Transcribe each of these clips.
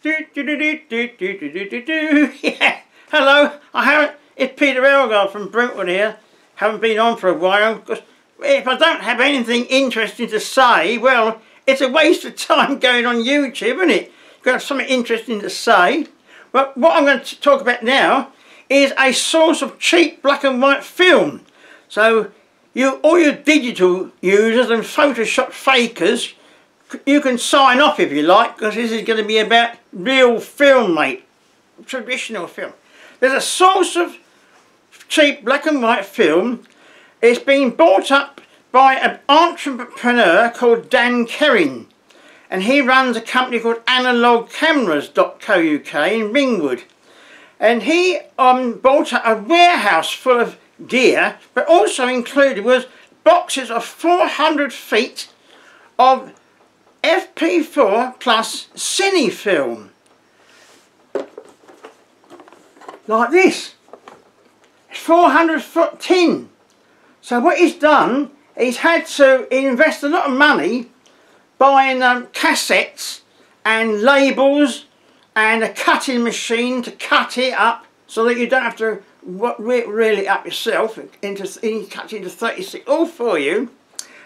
Yeah. Hello, it's Peter Elgar from Brentwood here. Haven't been on for a while because if I don't have anything interesting to say, well, it's a waste of time going on YouTube, isn't it? You've got to have something interesting to say. But what I'm going to talk about now is a source of cheap black and white film. So all your digital users and Photoshop fakers, you can sign off if you like, because this is going to be about real film, mate. Traditional film. There's a source of cheap black and white film. It's been bought up by an entrepreneur called Dan Kerrin, and he runs a company called analogcameras.co.uk in Ringwood. And he bought up a warehouse full of gear, but also included was boxes of 400 feet of FP4 plus cine film. Like this. 400 foot tin. So what he's done, he's had to invest a lot of money buying cassettes and labels and a cutting machine to cut it up so that you don't have to reel it up yourself. He cuts it into 36 all for you,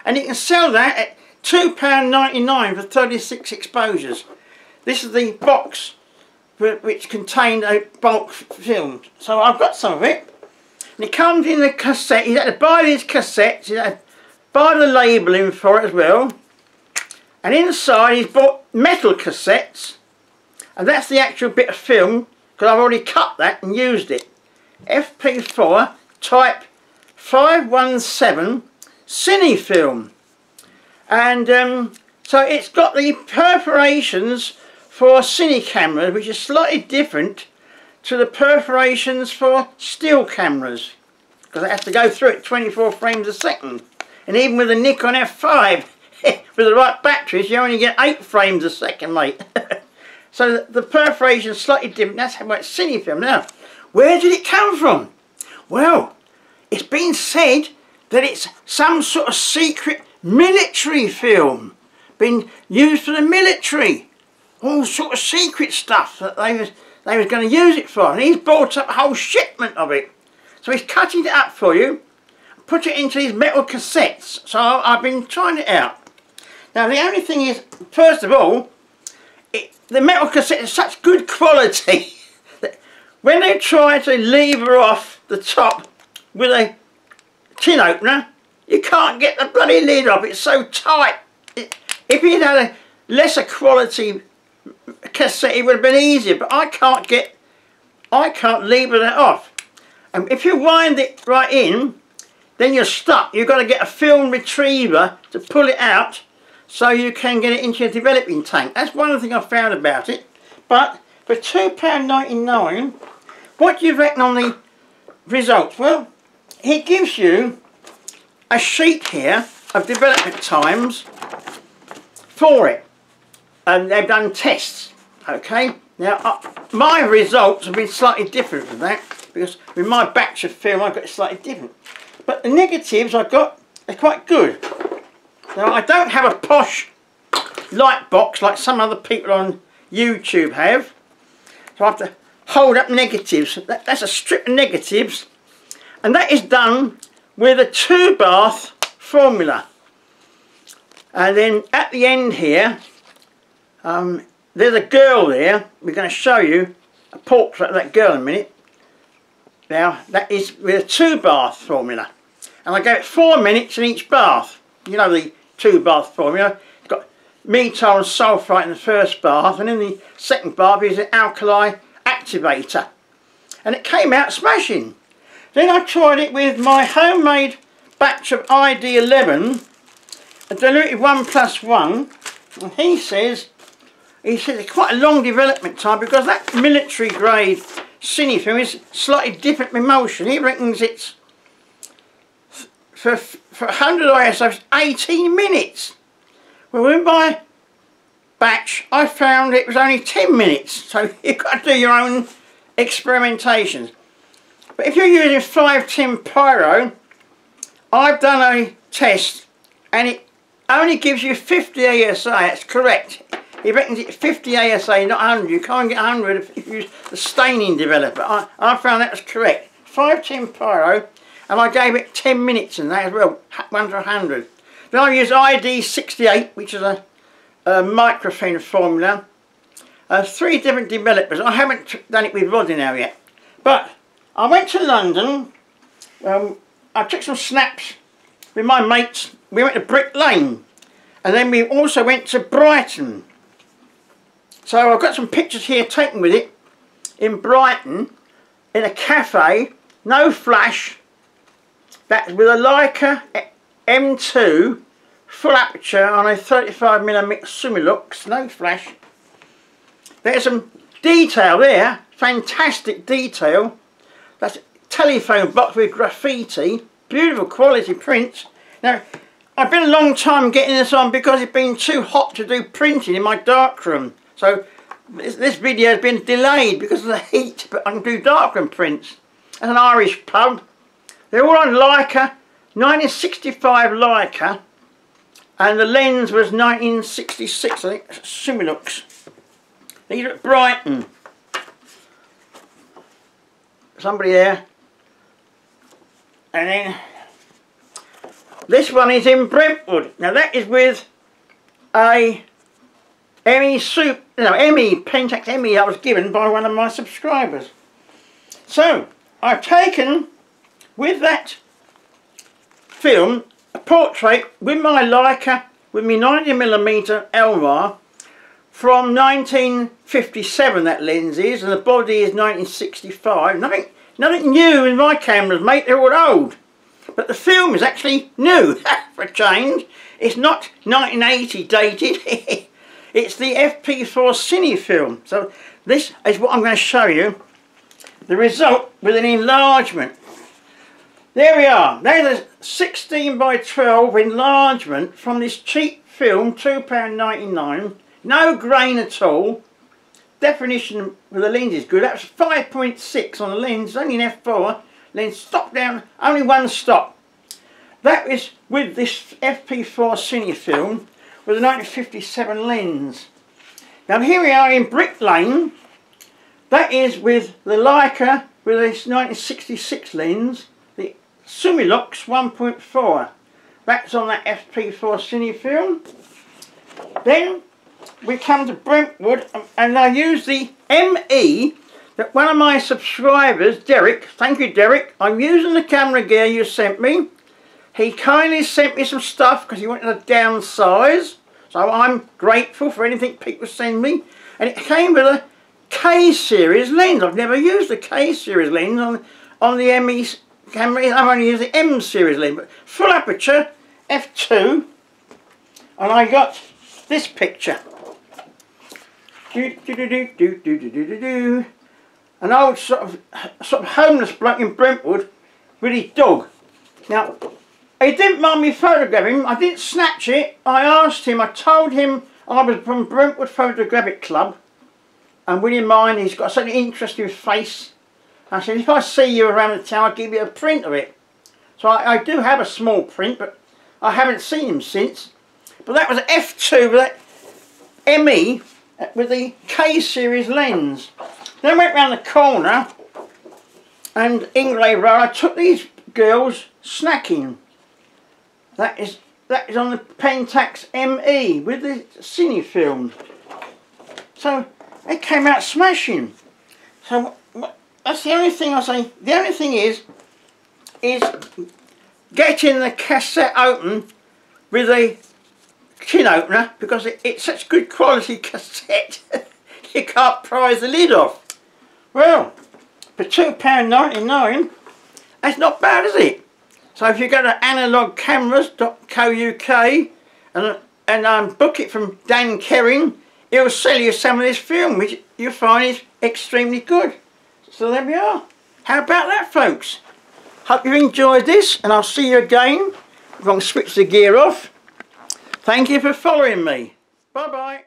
and you can sell that at £2.99 for 36 exposures. This is the box which contained a bulk film. So I've got some of it. And it comes in the cassette. You had to buy these cassettes, you had to buy the labelling for it as well. And inside he's bought metal cassettes. And that's the actual bit of film, because I've already cut that and used it. FP4 type 517 cine film. And so it's got the perforations for cine cameras, which is slightly different to the perforations for still cameras, because it has to go through it 24 frames a second. And even with the Nikon F5 with the right batteries, you only get 8 frames a second, mate. So the perforation is slightly different. That's how much cine film. Now, where did it come from? Well, it's been said that it's some sort of secret military film, been used for the military, all sort of secret stuff that they was going to use it for, and he's bought up a whole shipment of it. So he's cutting it up for you, put it into these metal cassettes. So I've been trying it out. Now the only thing is, first of all, the metal cassette is such good quality that when they try to lever off the top with a tin opener, you can't get the bloody lid off. It's so tight. If you'd had a lesser quality cassette, it would have been easier, but I can't lever that off. And if you wind it right in, then you're stuck. You've got to get a film retriever to pull it out so you can get it into your developing tank. That's one thing I found about it. But for £2.99, what do you reckon on the results? Well, it gives you a sheet here of development times for it, and they've done tests. Okay, now my results have been slightly different from that, because with my batch of film I got it slightly different, but the negatives I got are quite good. Now I don't have a posh light box like some other people on YouTube have, so I have to hold up negatives. That's a strip of negatives, and that is done with a 2-bath formula. And then at the end here, there's a girl there. We're going to show you a portrait of that girl in a minute. Now that is with a 2-bath formula, and I gave it 4 minutes in each bath. You know the 2-bath formula. It's got methyl and sulphite in the first bath, and in the second bath is an alkali activator, and it came out smashing. Then I tried it with my homemade batch of ID11, a diluted 1+1, and he says it's quite a long development time, because that military grade cine film is slightly different emulsion. He reckons it's for 100 ISO it's 18 minutes. Well, with my batch I found it was only 10 minutes, so you've got to do your own experimentations. But if you're using 510 Pyro, I've done a test and it only gives you 50 ASA, that's correct. He reckons it's 50 ASA, not 100. You can't get 100 if you use the staining developer. I found that was correct. 510 Pyro, and I gave it 10 minutes in that as well, 1 to 100. Then I used ID68, which is a microfilm formula. 3 different developers. I haven't done it with Rodinal yet. But I went to London. I took some snaps with my mates. We went to Brick Lane. And then we also went to Brighton. So I've got some pictures here taken with it in Brighton, in a cafe, no flash. That's with a Leica M2 full aperture on a 35mm Summilux, no flash. There's some detail there, fantastic detail. That's a telephone box with graffiti, beautiful quality prints. Now, I've been a long time getting this on because it's been too hot to do printing in my darkroom. So this video has been delayed because of the heat, but I can do darkroom prints. That's an Irish pub. They're all on Leica, 1965 Leica, and the lens was 1966, I think, Summilux. These are at Brighton. Somebody there. And then this one is in Brentwood. Now that is with a ME Pentax ME I was given by one of my subscribers. So I've taken with that film a portrait with my Leica, with my 90mm Elmar from 1957. That lens is, and the body is 1965. Nothing new in my cameras, mate. They're all old. But the film is actually new, for a change. It's not 1980 dated. It's the FP4 Cine film. So this is what I'm going to show you. The result with an enlargement. There we are. There's a 16 by 12 enlargement from this cheap film, £2.99. No grain at all. Definition with the lens is good. That's 5.6 on the lens, only an f4. Lens stop down, only one stop. That is with this FP4 Cine film with a 1957 lens. Now here we are in Brick Lane. That is with the Leica with this 1966 lens, the Summilux 1.4. That's on that FP4 Cine film. Then we come to Brentwood, and I use the ME that one of my subscribers, Derek, thank you Derek, I'm using the camera gear you sent me. He kindly sent me some stuff because he wanted to downsize, so I'm grateful for anything people send me. And it came with a K-series lens. I've never used a K-series lens on the ME camera. I've only used the M-series lens, but full aperture, f2, and I got this picture. An old sort of homeless bloke in Brentwood with his dog. Now, he didn't mind me photographing him. I didn't snatch it. I asked him, I told him I was from Brentwood Photographic Club, and would you mind, he's got such an interesting face. I said, if I see you around the town, I'll give you a print of it. So I do have a small print, but I haven't seen him since. But that was f2 with that ME with the K-series lens. Then I went round the corner and Inglay Road, I took these girls snacking. That is on the Pentax ME with the Cine film. So they came out smashing. So that's the only thing I say. The only thing is getting the cassette open with a tin opener, because it's such good quality cassette. You can't prise the lid off. Well, for £2.99, that's not bad, is it? So if you go to analogcameras.co.uk and book it from Dan Kerring, he'll sell you some of this film, which you'll find is extremely good. So there we are. How about that, folks? Hope you enjoyed this, and I'll see you again. I'm going to switch the gear off. Thank you for following me. Bye-bye.